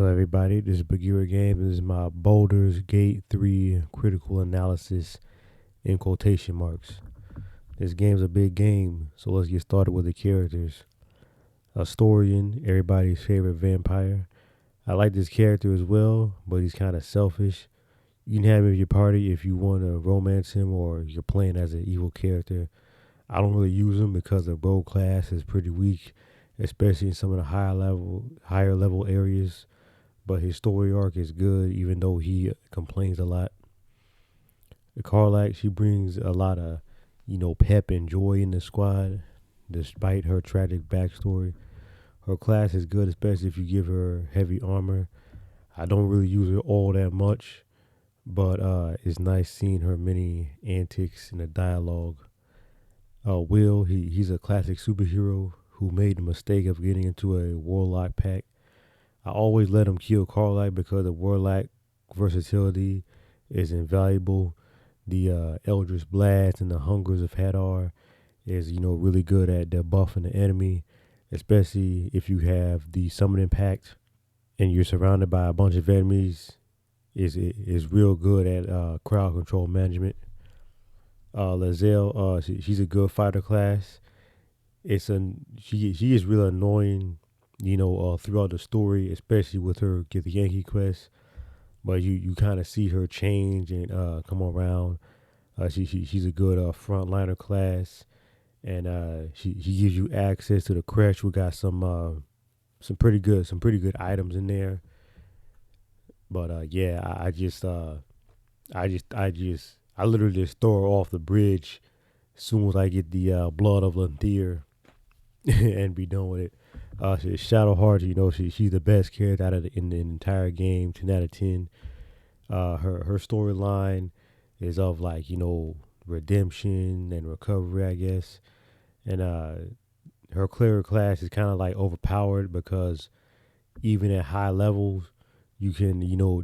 Hello, everybody. This is Bagheera Games. This is my Bouldur's Gate 3 critical analysis in quotation marks. This game's a big game, so let's get started with the characters. Astorian, everybody's favorite vampire. I like this character as well, but he's kind of selfish. You can have him in your party if you want to romance him or you're playing as an evil character. I don't really use him because the rogue class is pretty weak, especially in some of the higher level areas. But his story arc is good, even though he complains a lot. The Carlac, she brings a lot of, pep and joy in the squad, despite her tragic backstory. Her class is good, especially if you give her heavy armor. I don't really use her all that much, but it's nice seeing her many antics in the dialogue. Will, he's a classic superhero who made the mistake of getting into a warlock pack. I always let him kill Carlac because the warlock versatility is invaluable. The Eldritch Blast and the Hungers of Hadar is, really good at debuffing the enemy, especially if you have the Summoning Pact and you're surrounded by a bunch of enemies. Is real good at crowd control management. Lazelle, she's a good fighter class. She is really annoying, throughout the story, especially with her get the Yankee quest. But you kind of see her change and come around. She's a good frontliner class, and she gives you access to the crash. We got some pretty good items in there. But yeah, I literally just throw her off the bridge as soon as I get the blood of Lanthier and be done with it. Shadowheart, she's the best character in the entire game, 10 out of 10. Her storyline is of redemption and recovery, I guess, and her cleric class is kind of like overpowered because even at high levels, you can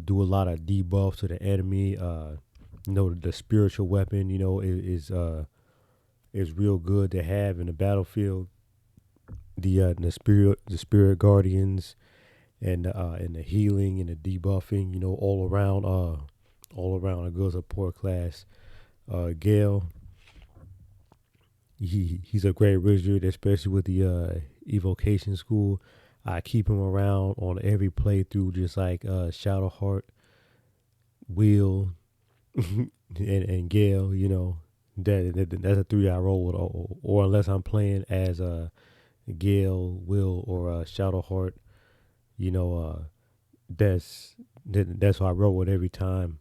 do a lot of debuff to the enemy. The spiritual weapon, is real good to have in the battlefield. The spirit guardians and the healing and the debuffing, all around a good support class. Gale, he's a great wizard, especially with the evocation school. I keep him around on every playthrough, just like Shadowheart, Will, and Gale. That's a three I roll with, or unless I'm playing as Gale, Will, or Shadowheart, you know, that's who I roll with every time.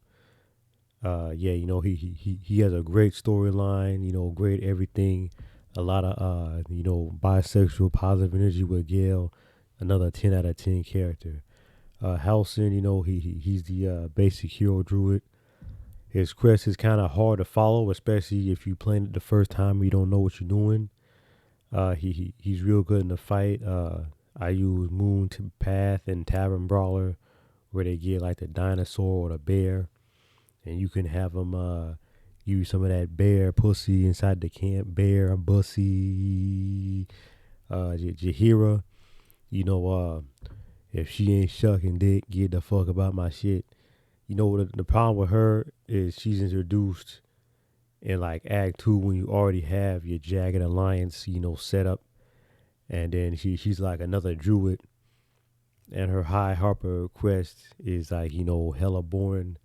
Yeah, he has a great storyline, great everything. A lot of bisexual positive energy with Gale, another 10 out of 10 character. Halcyon, he's the basic hero druid. His quest is kind of hard to follow, especially if you playing it the first time and you don't know what you're doing. He's real good in the fight. I use Moon to Path and Tavern Brawler, where they get like the dinosaur or the bear, and you can have them use some of that bear pussy inside the camp. Bear bussy, Jahira. If she ain't shucking dick, get the fuck about my shit. The problem with her is she's introduced in like Act 2 when you already have your Jagged Alliance, set up. And then she's like another druid. And her High Harper quest is like, hella boring,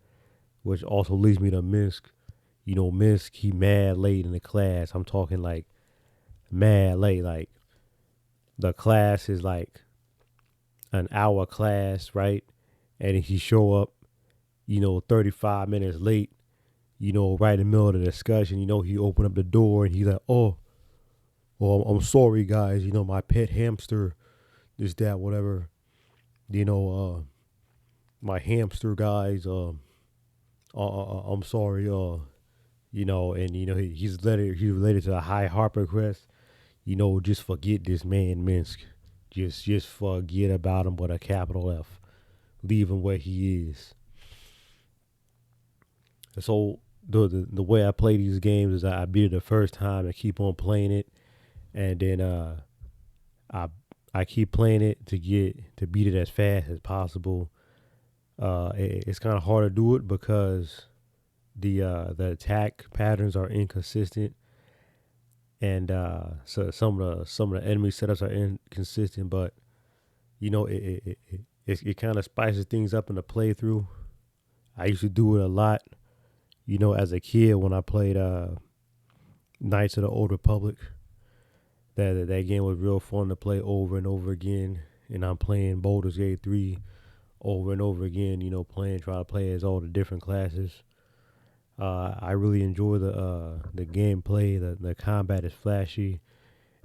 which also leads me to Misk. Misk, he mad late in the class. I'm talking like mad late. Like the class is like an hour class, right? And if he show up, 35 minutes late, right in the middle of the discussion, he opened up the door and he's like, oh, well, I'm sorry, guys. My pet hamster, this, that, whatever. My hamster, guys. I'm sorry. And he's related to a High Harper crest. Just forget this man, Minsk. Just forget about him with a capital F. Leave him where he is. So the way I play these games is I beat it the first time and keep on playing it, and then I I keep playing it to beat it as fast as possible. It's kind of hard to do it because the attack patterns are inconsistent, and so some of the enemy setups are inconsistent. But it kind of spices things up in the playthrough. I used to do it a lot, as a kid when I played Knights of the Old Republic. That game was real fun to play over and over again. And I'm playing Baldur's Gate 3 over and over again, try to play as all the different classes. I really enjoy the gameplay. The combat is flashy.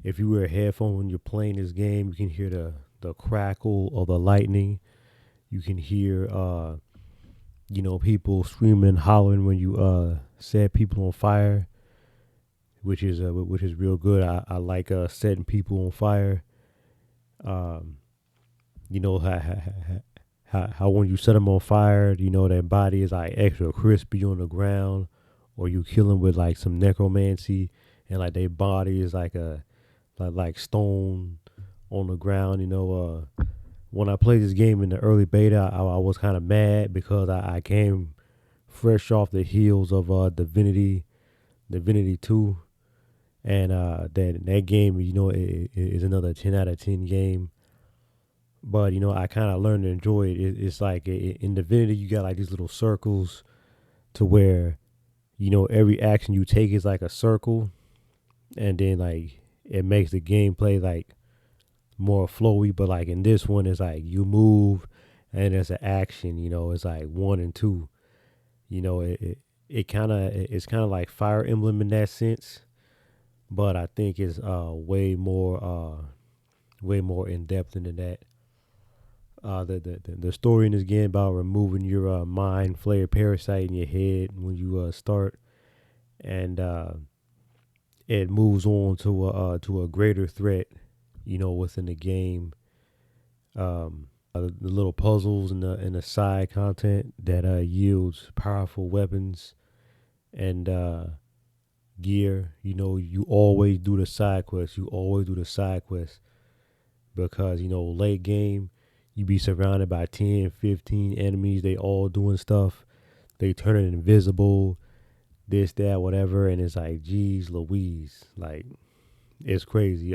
If you wear headphones when you're playing this game, you can hear the crackle of the lightning. You can hear people screaming and hollering when you set people on fire, which is real good. I like setting people on fire. Um, you know how when you set them on fire, their body is like extra crispy on the ground, or you kill them with like some necromancy, and like their body is like stone on the ground. When I played this game in the early beta, I was kind of mad because I came fresh off the heels of Divinity 2, and that game, it is another 10 out of 10 game. But I kind of learned to enjoy it. It's like in Divinity, you got like these little circles to where every action you take is like a circle, and then like it makes the gameplay like more flowy. But like in this one, it's like you move, and there's an action. It's like 1 and 2. It's kind of like Fire Emblem in that sense, but I think it's way more in depth than that. The story in this game about removing your mind flayer parasite in your head when you start, and it moves on to a greater threat, within the game. The little puzzles and the side content that yields powerful weapons and gear. You always do the side quests. You always do the side quests because late game you be surrounded by 10, 15 enemies. They all doing stuff. They turn it invisible, this, that, whatever. And it's like, geez Louise. Like, it's crazy.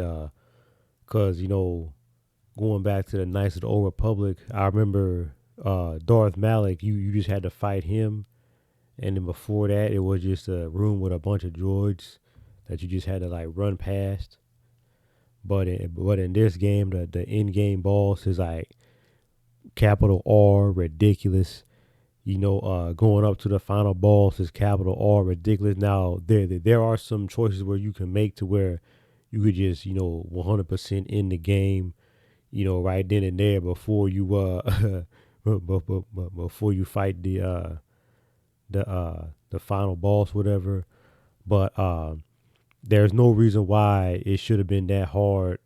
Cause, going back to the Knights of the Old Republic, I remember Darth Malik, you just had to fight him. And then before that, it was just a room with a bunch of droids that you just had to like run past. But in this game, the in game boss is like capital R ridiculous. Going up to the final boss is capital R ridiculous. Now there are some choices where you can make to where you could just 100% in the game, right then and there before you before you fight the final boss, whatever. But there's no reason why it should have been that hard,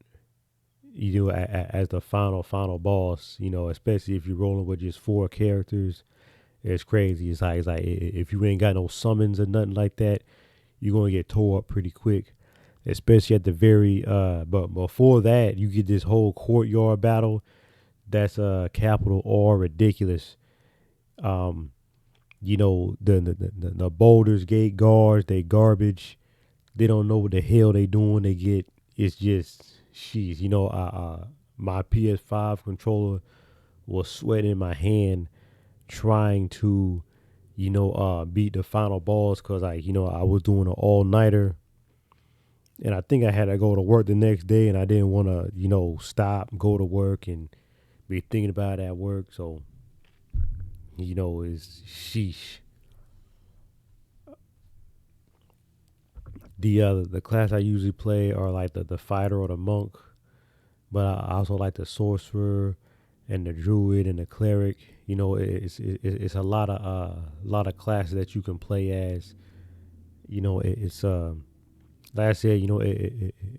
as the final boss. Especially if you're rolling with just 4 characters. It's crazy. It's like if you ain't got no summons or nothing like that, you're gonna get tore up pretty quick. Especially at the very but before that, you get this whole courtyard battle. That's capital R ridiculous. The Baldur's Gate guards, they garbage. They don't know what the hell they doing. They get it's just sheesh. My PS5 controller was sweating in my hand trying to beat the final boss because I was doing an all nighter, and I think I had to go to work the next day, and I didn't want to stop, go to work, and be thinking about it at work. So it's sheesh. The class I usually play are like the fighter or the monk, but I also like the sorcerer and the druid and the cleric. It's a lot of classes that you can play as. It's like I said,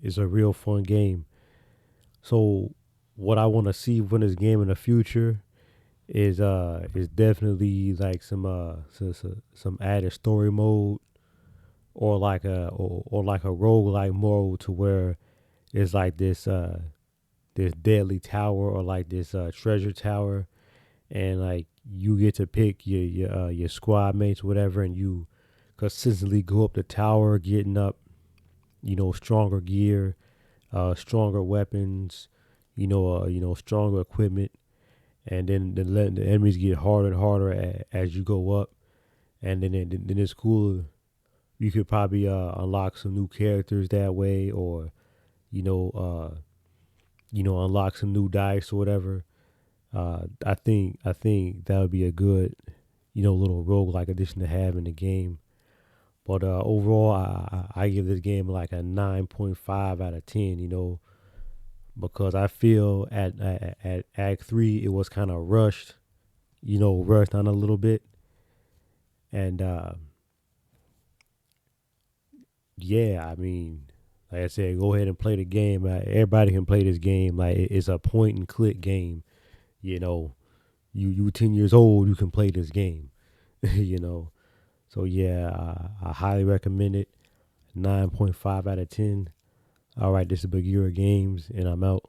it's a real fun game. So what I want to see from this game in the future is definitely like some added story mode, or like a roguelike mode to where it's like this this deadly tower or like this treasure tower, and like you get to pick your squad mates, whatever, and you consistently go up the tower, getting up, stronger gear, stronger weapons, stronger equipment, and then letting the enemies get harder and harder as you go up, and then it's cool. You could probably unlock some new characters that way, or you know, unlock some new dice or whatever. I think that would be a good, little roguelike addition to have in the game. But overall, I give this game like a 9.5 out of 10. Because I feel at Act 3 it was kind of rushed, rushed on a little bit, and yeah, I mean, like I said, go ahead and play the game. Everybody can play this game. Like it's a point and click game. You know, you 10 years old, you can play this game. you know, so yeah, I highly recommend it. 9.5 out of 10. All right, this is Bagheera Games, and I'm out.